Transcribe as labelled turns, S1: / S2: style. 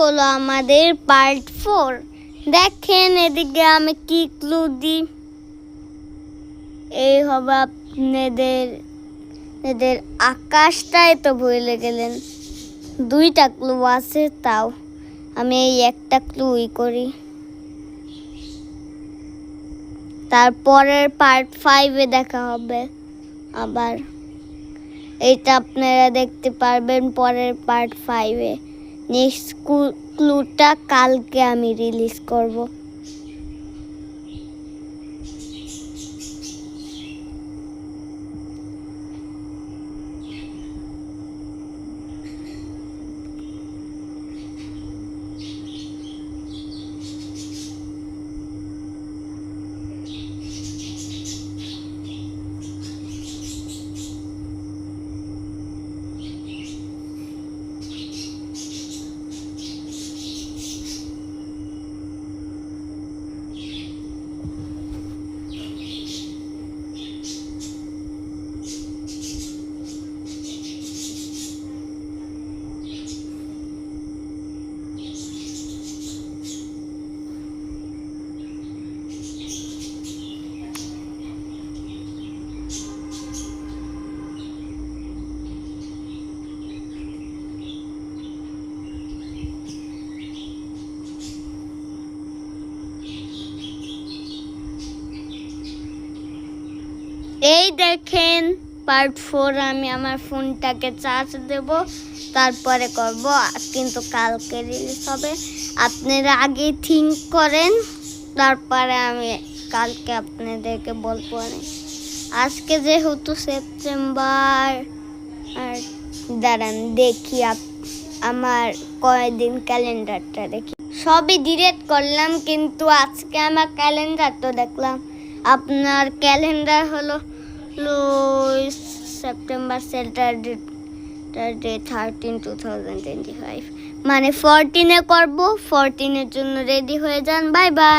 S1: হলো আমাদের পার্ট 4। দেখেন এদিকে আমি কি ক্লু দিই। এই হবে আপনাদের আকাশটাই তো ভুলে গেলেন। 2টা ক্লু আছে, তাও আমি এই একটা ক্লুই করি। তারপরের পার্ট 5-এ দেখা হবে আবার। এটা আপনারা দেখতে পারবেন পরের পার্ট 5-এ। নেক্সট ক্লুটা কালকে আমি রিলিজ করব। এই দেখেন পার্ট 4। আমি আমার ফোনটাকে চার্জ দেব, তারপরে করব, কিন্তু কালকে রিলিজ হবে। আপনারা আগে থিঙ্ক করেন, তারপরে আমি কালকে আপনাদেরকে বলবো। আজকে যেহেতু সেপ্টেম্বর, আর দাঁড়ান দেখি আমার কয়দিন ক্যালেন্ডারটা দেখি। সবই ডিলিট করলাম, কিন্তু আজকে আমার ক্যালেন্ডারটা দেখলাম। আপনার ক্যালেন্ডার হলো সেপ্টেম্বর স্যাটারডে 13, 2025, মানে 14-এ করব। 14-এর জন্য রেডি হয়ে যান। Bye bye.